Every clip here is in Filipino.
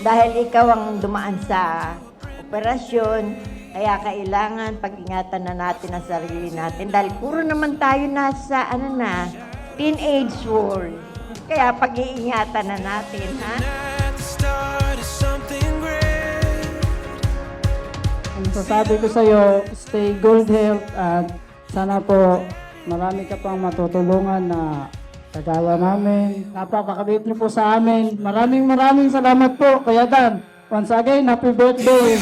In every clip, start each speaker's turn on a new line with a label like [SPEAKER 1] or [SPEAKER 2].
[SPEAKER 1] Dahil ikaw ang dumaan sa operasyon, kaya kailangan pag-ingatan na natin ang sarili natin. Dahil puro naman tayo nasa, teenage world. Kaya pag-iingatan na natin, ha?
[SPEAKER 2] Ang sasabi ko sa'yo, stay good health at sana po marami ka pang matutulungan na kagaya namin. Napakakabit niyo po sa amin. Maraming salamat po, Kuya Dan. Once again, happy birthday!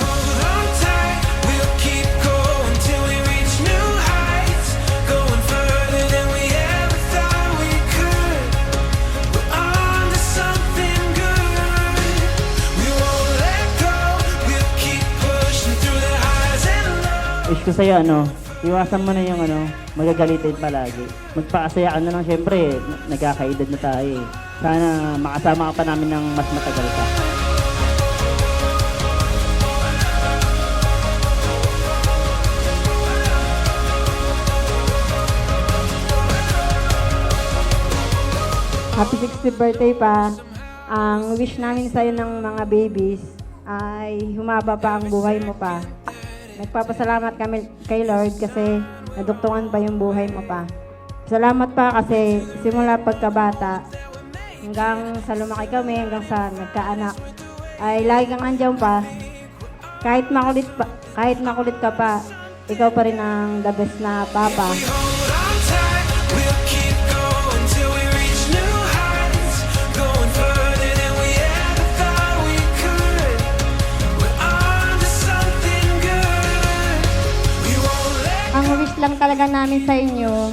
[SPEAKER 3] Wish ko sa'yo, iwasan mo na yung magagalitin palagi. Magpakasaya ka na lang, syempre, nagkakaedad na tayo eh. Sana makasama ka pa namin ng mas matagal pa.
[SPEAKER 4] Happy 60th birthday pa. Ang wish namin sa'yo ng mga babies ay humaba pa ang buhay mo pa. Nagpapasalamat kami kay Lord kasi naduktungan pa yung buhay mo pa. Salamat pa kasi simula pagkabata hanggang sa lumaki kami, hanggang sa nagkaanak, ay lagi kang andyan pa. Kahit makulit ka pa, ikaw pa rin ang the best na papa.
[SPEAKER 5] Ang wish lang talaga namin sa inyo,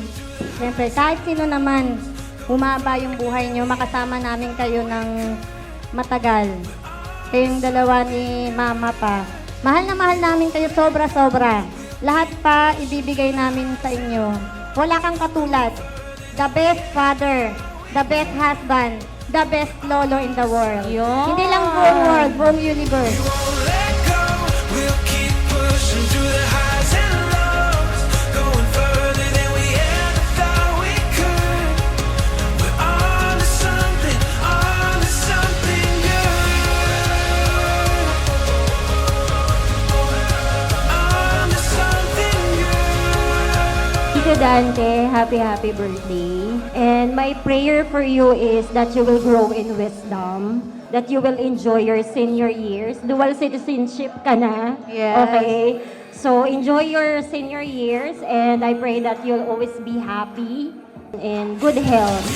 [SPEAKER 5] siyempre kahit sino naman, humaba yung buhay nyo, makasama namin kayo ng matagal. Kayong dalawa ni Mama pa. Mahal na mahal namin kayo sobra-sobra. Lahat pa ibibigay namin sa inyo. Wala kang katulad. The best father, the best husband, the best lolo in the world.
[SPEAKER 6] Yun.
[SPEAKER 5] Hindi lang buong world, buong universe.
[SPEAKER 4] Tito Dante, happy birthday. And my prayer for you is that you will grow in wisdom, that you will enjoy your senior years. Dual citizenship ka na.
[SPEAKER 6] Yes.
[SPEAKER 4] Okay? So enjoy your senior years and I pray that you'll always be happy and good health.